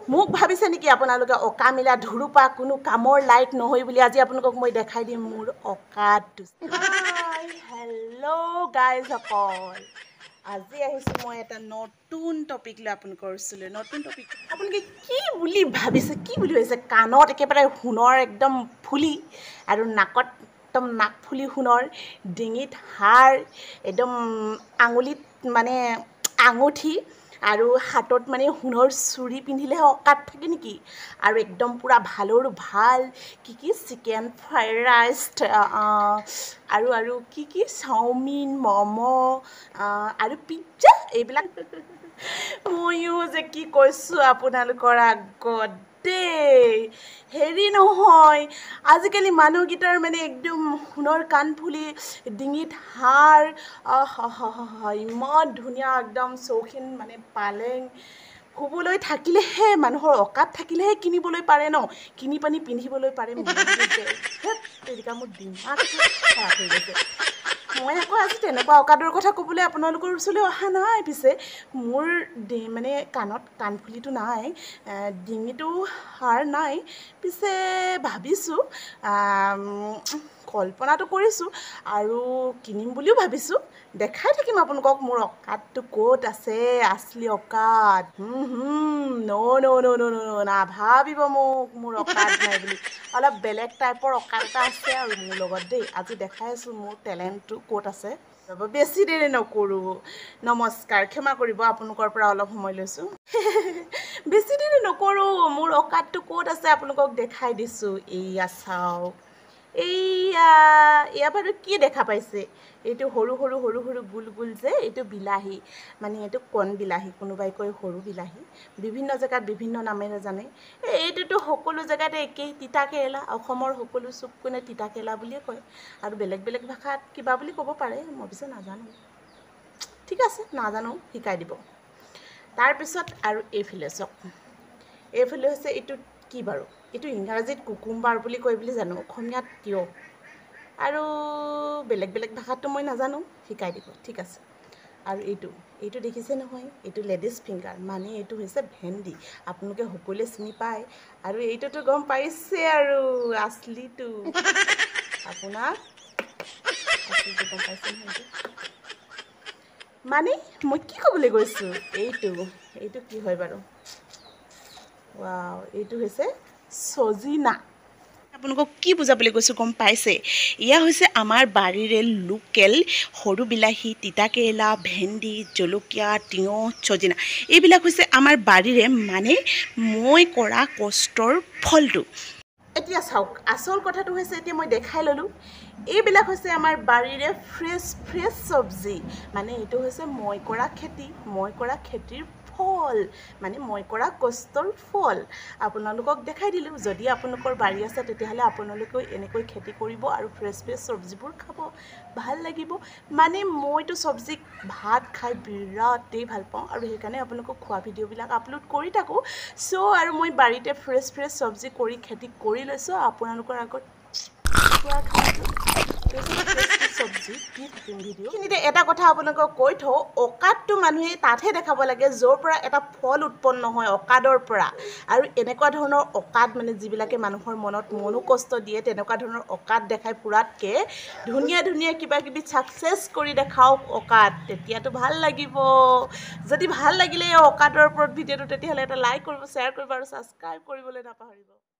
মোক ভাবিছে নেকি আপোনালোকে অকা মিলা ধুৰুপা কোনো কামৰ লাইট নহয় বুলি আজি আপোনালোকক মই দেখাই দিম মোৰ অকাটো হাই হেল্ল' গাইজ সকল আজি আহিছোঁ মই এটা নতুন টপিক লৈ আপোনালোকৰ ওচৰলৈ নতুন টপিক আপোনালোকে কি বুলি ভাবিছে কি বুলি ভাবিছে কাণত একেবাৰে সোণৰ একদম ফুলি আৰু নাকত একদম নাক ফুলি সোণৰ ডিঙিত হাৰ একদম আঙুলিত মানে আঙুঠি আৰু হাতত মানে সোণৰ চুৰি পিন্ধিলেহে অকাত থাকে নেকি আৰু একদম পূৰা ভালৰো ভাল কি চিকেন ফ্ৰাইড ৰাইচ আৰু কি চাওমিন ম'ম' আৰু পিজ্জা এইবিলাক ময়ো যে কি কৈছোঁ আপোনালোকৰ আগত দেই হেৰি নহয় আজিকালি মানুহকেইটাৰ মানে একদম সোণৰ কাণফুলি ডিঙিত হাৰ ইমান ধুনীয়া একদম চৌখিন মানে পালেং শুবলৈ থাকিলেহে মানুহৰ অকাত থাকিলেহে কিনিবলৈ পাৰে ন কিনি পানি পিন্ধিবলৈ পাৰে তেনেকুৱা মোৰ দিমাগটো খাৰাপ হৈ গৈছে মই আকৌ আজি তেনেকুৱা অকাদৰ কথা ক'বলৈ আপোনালোকৰ ওচৰলৈ অহা নাই পিছে মোৰ মানে কাণত কাণফুলিটো নাই ডিঙিটো হাৰ নাই পিছে ভাবিছোঁ কল্পনাটো কৰিছোঁ আৰু কিনিম বুলিও ভাবিছোঁ দেখাই থাকিম আপোনালোকক মোৰ অকাতটো ক'ত আছে আচলি অকাত নাভাবিব মোক মোৰ অকাত নাই বুলি অলপ বেলেগ টাইপৰ অকাত এটা আছে আৰু মোৰ লগত দেই আজি দেখাই আছোঁ মোৰ টেলেণ্টটো ক'ত আছে বেছি দেৰি নকৰোঁ নমস্কাৰ ক্ষমা কৰিব আপোনালোকৰ পৰা অলপ সময় লৈছোঁ বেছি দেৰি নকৰোঁ মোৰ অকাতটো ক'ত আছে আপোনালোকক দেখাই দিছোঁ এইয়া চাওক এয়া বাৰু কি দেখা পাইছে এইটো সৰু সৰু গোল গোল যে এইটো বিলাহী মানে এইটো কণ বিলাহী কোনোবাই কয় সৰু বিলাহী বিভিন্ন জেগাত বিভিন্ন নামেৰে জানে এইটোতো সকলো জেগাতে একেই তিতা কেৰেলা অসমৰ সকলো চুক কোণে তিতা কেৰেলা বুলিয়ে কয় আৰু বেলেগ বেলেগ ভাষাত কিবা বুলি ক'ব পাৰে মই পিছে নাজানো ঠিক আছে নাজানো শিকাই দিব তাৰপিছত আৰু এইফালে চাওক এইফালে হৈছে এইটো কি বাৰু এইটো ইংৰাজীত কুকুম্বাৰ বুলি কয় বুলি জানো অসমীয়াত তিয়ঁহ আৰু বেলেগ বেলেগ ভাষাততো মই নাজানো শিকাই দিব ঠিক আছে আৰু এইটো দেখিছে নহয় এইটো লেডিজ ফিংগাৰ মানে এইটো হৈছে ভেন্দি আপোনালোকে সকলোৱে চিনি পায় আৰু এইটোতো গম পাইছে আৰু আচলিটো আপোনাক আচলিটো গম পাইছে নহয় মানে মই কি ক'বলৈ গৈছোঁ এইটো কি হয় বাৰু ৱাও এইটো হৈছে চজিনা আপোনালোকক কি বুজাবলৈ গৈছোঁ গম পাইছে এয়া হৈছে আমাৰ বাৰীৰে লোকেল সৰু বিলাহী তিতা কেৰেলা ভেন্দি জলকীয়া তিয়ঁহ চজিনা এইবিলাক হৈছে আমাৰ বাৰীৰে মানে মই কৰা কষ্টৰ ফলটো এতিয়া চাওক আচল কথাটো হৈছে এতিয়া মই দেখাই ল'লোঁ এইবিলাক হৈছে আমাৰ বাৰীৰে ফ্ৰেছ চব্জি মানে এইটো হৈছে মই কৰা খেতিৰ ফল মানে মই কৰা কষ্টৰ ফল আপোনালোকক দেখাই দিলোঁ যদি আপোনালোকৰ বাৰী আছে তেতিয়াহ'লে আপোনালোকেও এনেকৈ খেতি কৰিব আৰু ফ্ৰেছ চব্জিবোৰ খাব ভাল লাগিব মানে মইতো চব্জি ভাত খাই বিৰাটেই ভাল পাওঁ আৰু সেইকাৰণে আপোনালোকক খোৱা ভিডিঅ'বিলাক আপলোড কৰি থাকোঁ আৰু মই বাৰীতে ফ্ৰেছ চব্জি কৰি খেতি কৰি লৈছোঁ আপোনালোকৰ আগত চব্জি দি থাকিম ভিডিঅ' কিন্তু এটা কথা আপোনালোকক কৈ থওঁ অকাদটো মানুহে তাতহে দেখাব লাগে য'ৰ পৰা এটা ফল উৎপন্ন হয় অকাদৰ পৰা আৰু এনেকুৱা ধৰণৰ অকাদ মানে যিবিলাকে মানুহৰ মনত মনোকষ্ট দিয়ে তেনেকুৱা ধৰণৰ অকাদ দেখাই ফুৰাতকৈ ধুনীয়া কিবা কিবি ছাকচেছ কৰি দেখাওক অকাদ তেতিয়াতো ভাল লাগিব যদি ভাল লাগিলে অকাদৰ ওপৰত ভিডিঅ'টো তেতিয়াহ'লে এটা লাইক কৰিব শ্বেয়াৰ কৰিব আৰু ছাবস্ক্ৰাইব কৰিবলৈ নাপাহৰিব